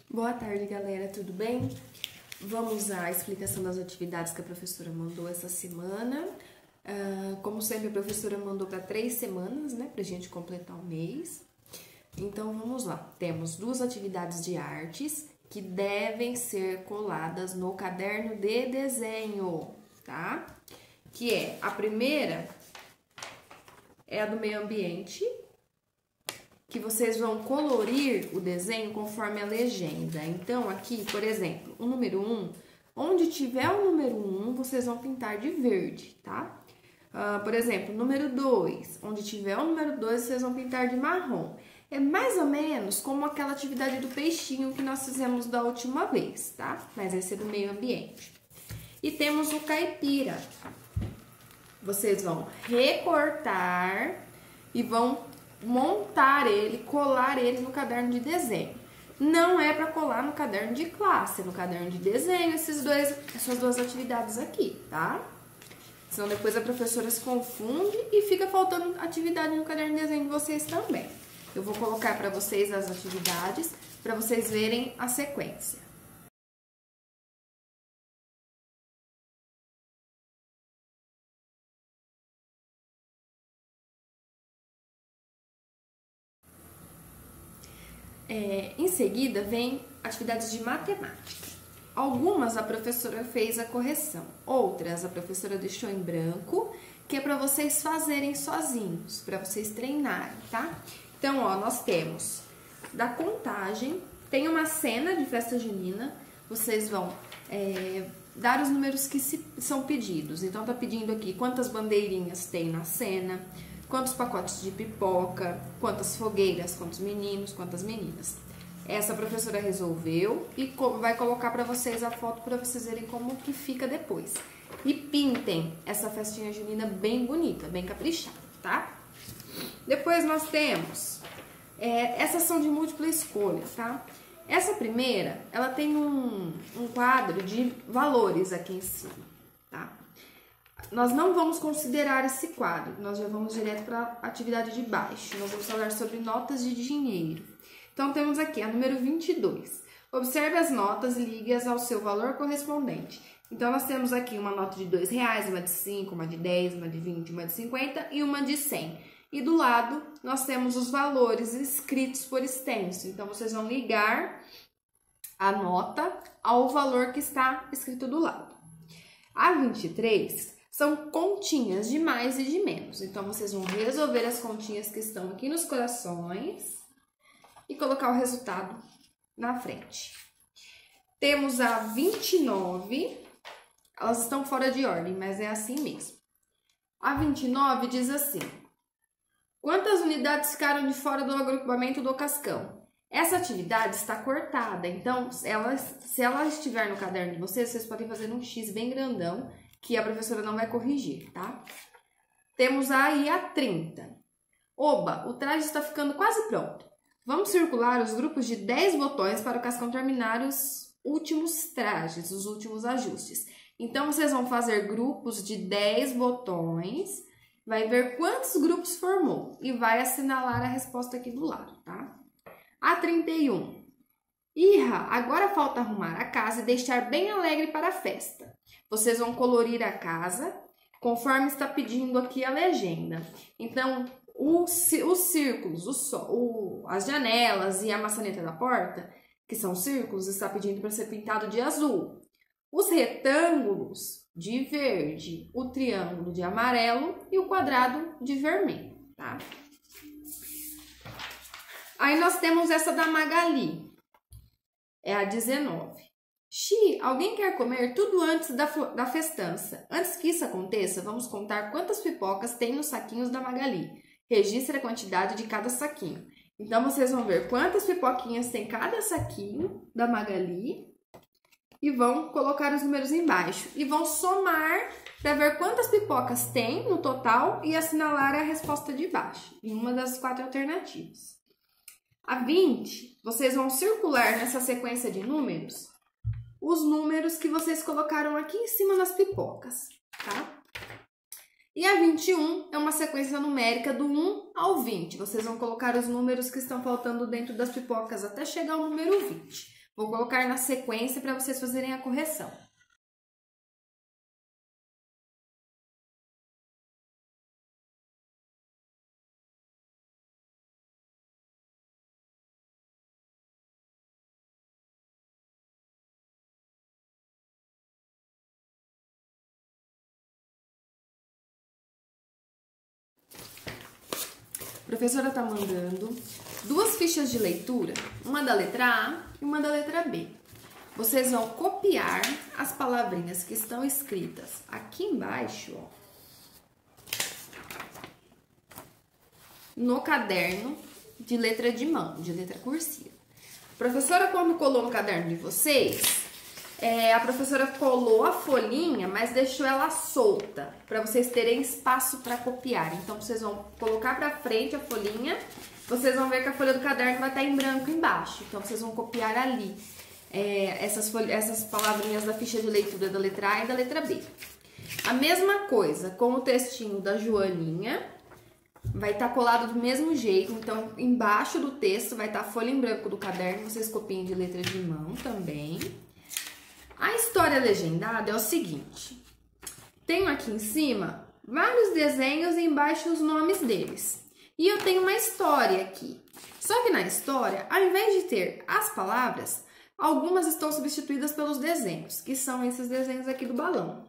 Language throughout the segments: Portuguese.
Boa tarde, galera, tudo bem? Vamos à explicação das atividades que a professora mandou essa semana. Como sempre, a professora mandou para 3 semanas, né, pra gente completar o mês. Então, vamos lá. Temos 2 atividades de artes que devem ser coladas no caderno de desenho, tá? Que é, a primeira é a do meio ambiente, que vocês vão colorir o desenho conforme a legenda. Então, aqui, por exemplo, o número 1, onde tiver o número 1, vocês vão pintar de verde, tá? Por exemplo, número 2, onde tiver o número 2, vocês vão pintar de marrom. É mais ou menos como aquela atividade do peixinho que nós fizemos da última vez, tá? Mas esse é do meio ambiente. E temos o caipira. Vocês vão recortar e vão montar ele, colar ele no caderno de desenho. Não é para colar no caderno de classe, é no caderno de desenho, essas 2 atividades aqui, tá? Senão depois a professora se confunde e fica faltando atividade no caderno de desenho de vocês também. Eu vou colocar para vocês as atividades, para vocês verem a sequência. Em seguida, vem atividades de matemática. Algumas a professora fez a correção, outras a professora deixou em branco, que é para vocês fazerem sozinhos, para vocês treinarem, tá? Então, ó, nós temos da contagem, tem uma cena de festa junina, vocês vão dar os números que são pedidos. Então, tá pedindo aqui quantas bandeirinhas tem na cena, quantos pacotes de pipoca, quantas fogueiras, quantos meninos, quantas meninas. Essa professora resolveu e vai colocar para vocês a foto para vocês verem como que fica depois. E pintem essa festinha junina bem bonita, bem caprichada, tá? Depois nós temos, essas são de múltipla escolha, tá? Essa primeira, ela tem um quadro de valores aqui em cima, tá? Nós não vamos considerar esse quadro, nós já vamos direto para a atividade de baixo. Nós vamos falar sobre notas de dinheiro. Então, temos aqui a número 22. Observe as notas e ligue-as ao seu valor correspondente. Então, nós temos aqui uma nota de R$2, uma de 5, uma de 10, uma de 20, uma de 50 e uma de 100. E do lado, nós temos os valores escritos por extenso. Então, vocês vão ligar a nota ao valor que está escrito do lado. A 23 são continhas de mais e de menos. Então, vocês vão resolver as continhas que estão aqui nos corações e colocar o resultado na frente. Temos a 29, elas estão fora de ordem, mas é assim mesmo. A 29 diz assim: quantas unidades ficaram de fora do agrupamento do cascão? Essa atividade está cortada, então se ela estiver no caderno de vocês, vocês podem fazer um X bem grandão, que a professora não vai corrigir, tá? Temos aí a 30. Oba, o traje está ficando quase pronto. Vamos circular os grupos de 10 botões para o cascão terminar os últimos trajes, os últimos ajustes. Então, vocês vão fazer grupos de 10 botões, vai ver quantos grupos formou e vai assinalar a resposta aqui do lado, tá? A 31. Irra, agora falta arrumar a casa e deixar bem alegre para a festa. Vocês vão colorir a casa conforme está pedindo aqui a legenda. Então, os círculos, as janelas e a maçaneta da porta, que são círculos, está pedindo para ser pintado de azul. Os retângulos de verde, o triângulo de amarelo e o quadrado de vermelho, tá? Aí nós temos essa da Magali, é a 19. Xi, alguém quer comer tudo antes da festança. Antes que isso aconteça, vamos contar quantas pipocas tem nos saquinhos da Magali. Registre a quantidade de cada saquinho. Então, vocês vão ver quantas pipoquinhas tem cada saquinho da Magali e vão colocar os números embaixo. E vão somar para ver quantas pipocas tem no total e assinalar a resposta de baixo, em uma das 4 alternativas. A 20, vocês vão circular nessa sequência de números os números que vocês colocaram aqui em cima nas pipocas, tá? E a 21 é uma sequência numérica do 1 ao 20. Vocês vão colocar os números que estão faltando dentro das pipocas até chegar ao número 20. Vou colocar na sequência para vocês fazerem a correção. A professora está mandando 2 fichas de leitura, uma da letra A e uma da letra B. Vocês vão copiar as palavrinhas que estão escritas aqui embaixo, ó, no caderno de letra de mão, de letra cursiva. A professora, quando colou no caderno de vocês, a professora colou a folhinha, mas deixou ela solta, para vocês terem espaço para copiar. Então, vocês vão colocar para frente a folhinha, vocês vão ver que a folha do caderno vai estar em branco embaixo. Então, vocês vão copiar ali essas palavrinhas da ficha de leitura da letra A e da letra B. A mesma coisa com o textinho da Joaninha, vai estar colado do mesmo jeito. Então, embaixo do texto vai estar a folha em branco do caderno, vocês copiem de letra de mão também. A história legendada é o seguinte: tenho aqui em cima vários desenhos e embaixo os nomes deles. E eu tenho uma história aqui. Só que na história, ao invés de ter as palavras, algumas estão substituídas pelos desenhos, que são esses desenhos aqui do balão.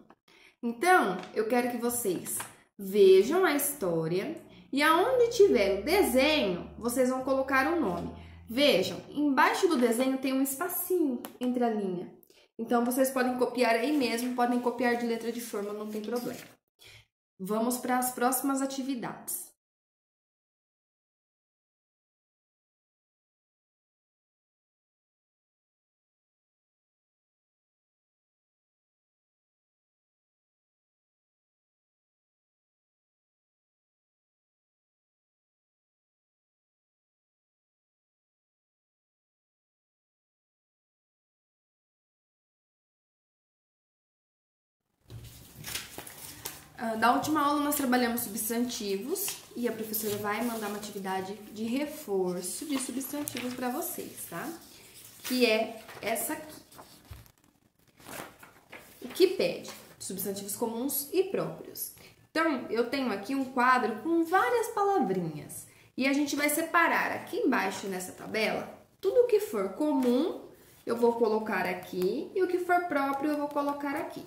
Então, eu quero que vocês vejam a história e aonde tiver o desenho, vocês vão colocar o nome. Vejam, embaixo do desenho tem um espacinho entre a linha. Então, vocês podem copiar aí mesmo, podem copiar de letra de forma, não tem problema. Vamos para as próximas atividades. Da última aula nós trabalhamos substantivos e a professora vai mandar uma atividade de reforço de substantivos para vocês, tá? Que é essa aqui. O que pede? Substantivos comuns e próprios. Então, eu tenho aqui um quadro com várias palavrinhas e a gente vai separar aqui embaixo nessa tabela tudo o que for comum eu vou colocar aqui e o que for próprio eu vou colocar aqui.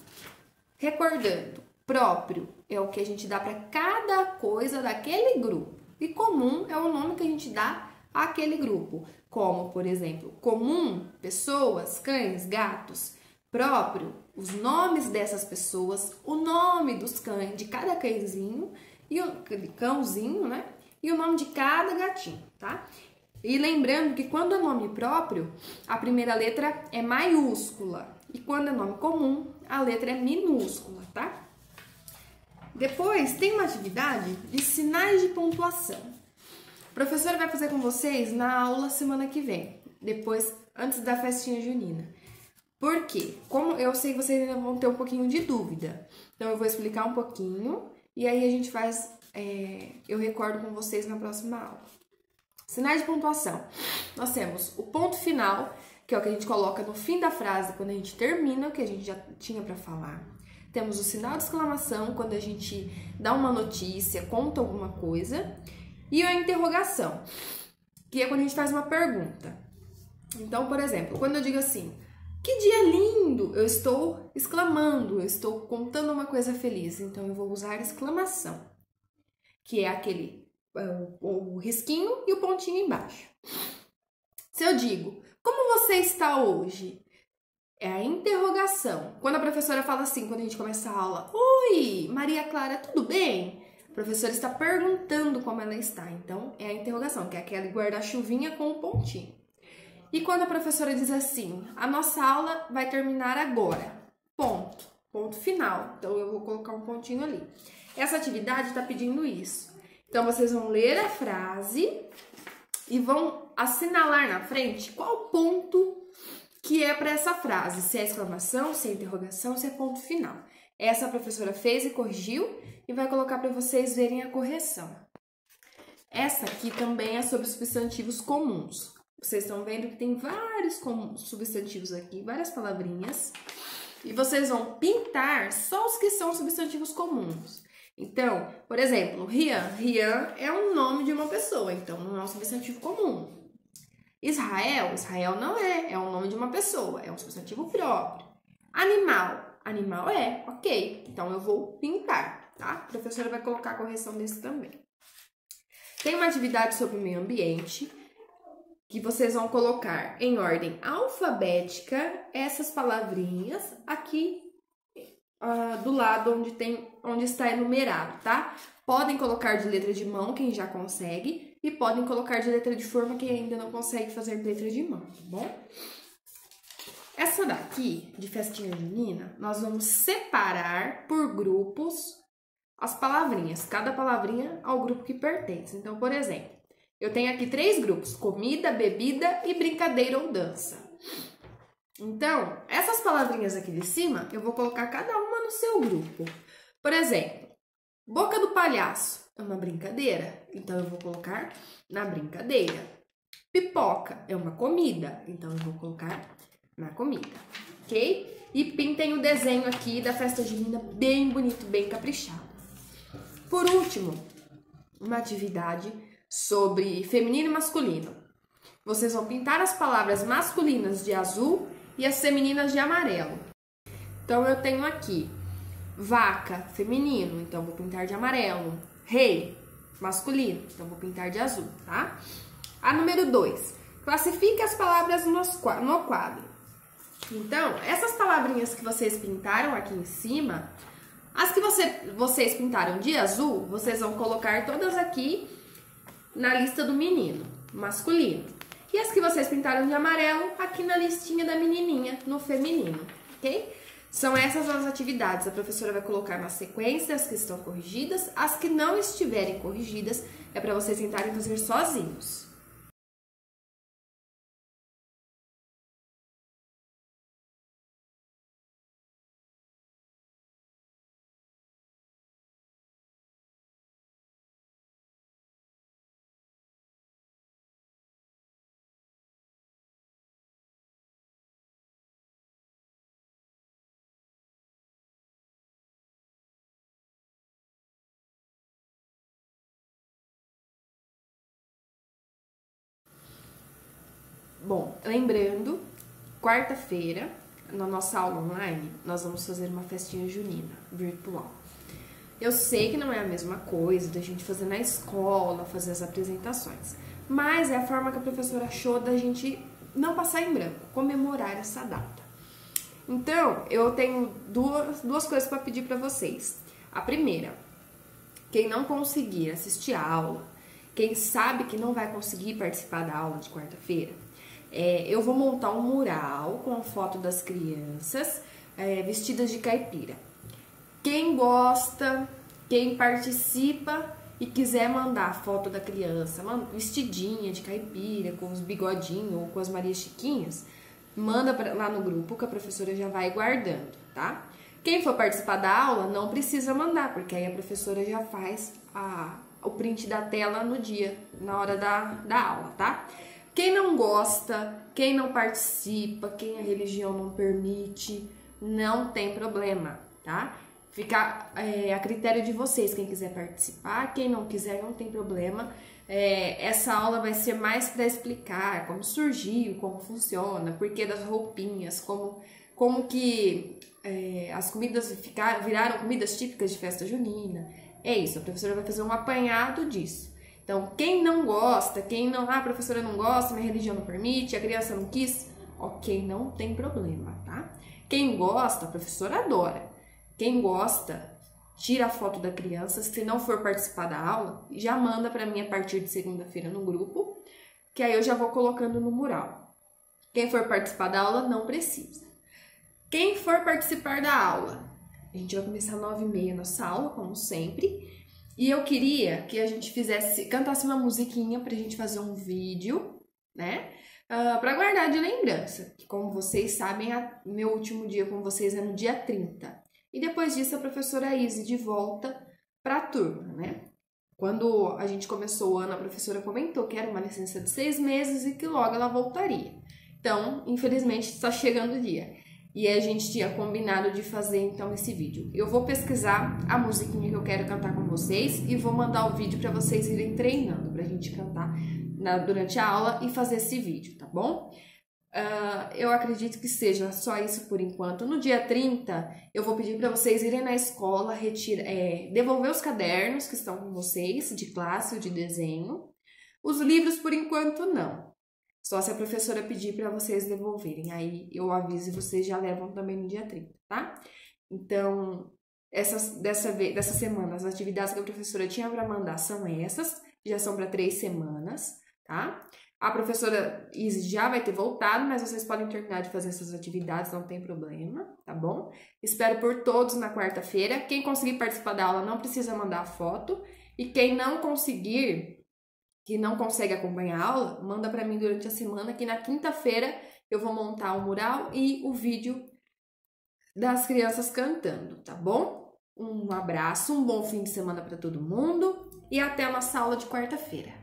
Recordando, próprio é o que a gente dá para cada coisa daquele grupo. E comum é o nome que a gente dá àquele grupo. Como, por exemplo, comum, pessoas, cães, gatos. Próprio, os nomes dessas pessoas, o nome dos cães, de cada cãezinho, e o cãozinho, né? E o nome de cada gatinho, tá? E lembrando que quando é nome próprio, a primeira letra é maiúscula. E quando é nome comum, a letra é minúscula, tá? Depois, tem uma atividade de sinais de pontuação. O professor vai fazer com vocês na aula semana que vem, depois, antes da festinha junina. Por quê? Como eu sei que vocês ainda vão ter um pouquinho de dúvida, então eu vou explicar um pouquinho e aí a gente faz, eu recordo com vocês na próxima aula. Sinais de pontuação. Nós temos o ponto final, que é o que a gente coloca no fim da frase, quando a gente termina o que a gente já tinha para falar. Temos o sinal de exclamação, quando a gente dá uma notícia, conta alguma coisa. E a interrogação, que é quando a gente faz uma pergunta. Então, por exemplo, quando eu digo assim, que dia lindo, eu estou exclamando, eu estou contando uma coisa feliz. Então, eu vou usar exclamação, que é aquele, o risquinho e o pontinho embaixo. Se eu digo, como você está hoje? É a interrogação. Quando a professora fala assim, quando a gente começa a aula, oi, Maria Clara, tudo bem? A professora está perguntando como ela está. Então, é a interrogação, que é aquele guarda-chuvinha com o pontinho. E quando a professora diz assim, a nossa aula vai terminar agora. Ponto. Ponto final. Então, eu vou colocar um pontinho ali. Essa atividade está pedindo isso. Então, vocês vão ler a frase e vão assinalar na frente qual ponto que é para essa frase, se é exclamação, se é interrogação, se é ponto final. Essa a professora fez e corrigiu e vai colocar para vocês verem a correção. Essa aqui também é sobre substantivos comuns. Vocês estão vendo que tem vários substantivos aqui, várias palavrinhas. E vocês vão pintar só os que são substantivos comuns. Então, por exemplo, Rian. Rian é um nome de uma pessoa, então não é um substantivo comum. Israel. Israel não é um nome de uma pessoa, é um substantivo próprio. Animal. Animal é, ok. Então eu vou pintar, tá? A professora vai colocar a correção desse também. Tem uma atividade sobre o meio ambiente, que vocês vão colocar em ordem alfabética essas palavrinhas aqui do lado onde está enumerado, tá? Podem colocar de letra de mão, quem já consegue, e podem colocar de letra de forma, quem ainda não consegue fazer de letra de mão, tá bom? Essa daqui, de festinha junina, nós vamos separar por grupos as palavrinhas, cada palavrinha ao grupo que pertence. Então, por exemplo, eu tenho aqui 3 grupos: comida, bebida e brincadeira ou dança. Então, essas palavrinhas aqui de cima, eu vou colocar cada uma no seu grupo. Por exemplo, boca do palhaço é uma brincadeira, então eu vou colocar na brincadeira. Pipoca é uma comida, então eu vou colocar na comida, ok? E pintem o desenho aqui da festa junina bem bonito, bem caprichado. Por último, uma atividade sobre feminino e masculino. Vocês vão pintar as palavras masculinas de azul e as femininas de amarelo. Então, eu tenho aqui vaca, feminino, então vou pintar de amarelo. Rei, masculino, então vou pintar de azul, tá? A número 2, classifique as palavras no quadro. Então, essas palavrinhas que vocês pintaram aqui em cima, as que vocês pintaram de azul, vocês vão colocar todas aqui na lista do menino, masculino. E as que vocês pintaram de amarelo, aqui na listinha da menininha, no feminino, ok? São essas as atividades. A professora vai colocar na sequência as que estão corrigidas. As que não estiverem corrigidas, é para vocês tentarem fazer sozinhos. Bom, lembrando, quarta-feira, na nossa aula online, nós vamos fazer uma festinha junina virtual. Eu sei que não é a mesma coisa da gente fazer na escola, fazer as apresentações, mas é a forma que a professora achou da gente não passar em branco, comemorar essa data. Então, eu tenho duas coisas para pedir para vocês. A primeira, quem não conseguir assistir a aula, quem sabe que não vai conseguir participar da aula de quarta-feira, eu vou montar um mural com a foto das crianças vestidas de caipira. Quem gosta, quem participa e quiser mandar a foto da criança vestidinha de caipira, com os bigodinhos ou com as Maria Chiquinhas, manda lá no grupo que a professora já vai guardando, tá? Quem for participar da aula não precisa mandar, porque aí a professora já faz o print da tela no dia, na hora da aula, tá? Quem não gosta, quem não participa, quem a religião não permite, não tem problema, tá? Fica a critério de vocês, quem quiser participar, quem não quiser, não tem problema. Essa aula vai ser mais para explicar como surgiu, como funciona, porquê das roupinhas, como que as comidas viraram comidas típicas de festa junina. É isso, a professora vai fazer um apanhado disso. Então, quem não gosta, a professora não gosta, minha religião não permite, a criança não quis, ok, não tem problema, tá? Quem gosta, a professora adora. Quem gosta, tira a foto da criança, se não for participar da aula, já manda para mim a partir de segunda-feira no grupo, que aí eu já vou colocando no mural. Quem for participar da aula, não precisa. Quem for participar da aula, a gente vai começar às 9h30 nossa aula, como sempre, e eu queria que a gente cantasse uma musiquinha pra gente fazer um vídeo, né? Pra guardar de lembrança, que como vocês sabem, meu último dia com vocês é no dia 30. E depois disso, a professora Izzy de volta pra turma, né? Quando a gente começou o ano, a professora comentou que era uma licença de 6 meses e que logo ela voltaria. Então, infelizmente, está chegando o dia. E a gente tinha combinado de fazer, então, esse vídeo. Eu vou pesquisar a musiquinha que eu quero cantar com vocês e vou mandar o vídeo para vocês irem treinando, pra gente cantar durante a aula e fazer esse vídeo, tá bom? Eu acredito que seja só isso por enquanto. No dia 30, eu vou pedir para vocês irem na escola, devolver os cadernos que estão com vocês, de classe ou de desenho. Os livros, por enquanto, não. Só se a professora pedir para vocês devolverem. Aí eu aviso e vocês já levam também no dia 30, tá? Então, dessa semana, as atividades que a professora tinha para mandar são essas. Já são para 3 semanas, tá? A professora Izzy já vai ter voltado, mas vocês podem terminar de fazer essas atividades, não tem problema, tá bom? Espero por todos na quarta-feira. Quem conseguir participar da aula não precisa mandar foto. E quem não conseguir, que não consegue acompanhar a aula, manda para mim durante a semana, que na quinta-feira eu vou montar o mural e o vídeo das crianças cantando, tá bom? Um abraço, um bom fim de semana para todo mundo e até a nossa aula de quarta-feira.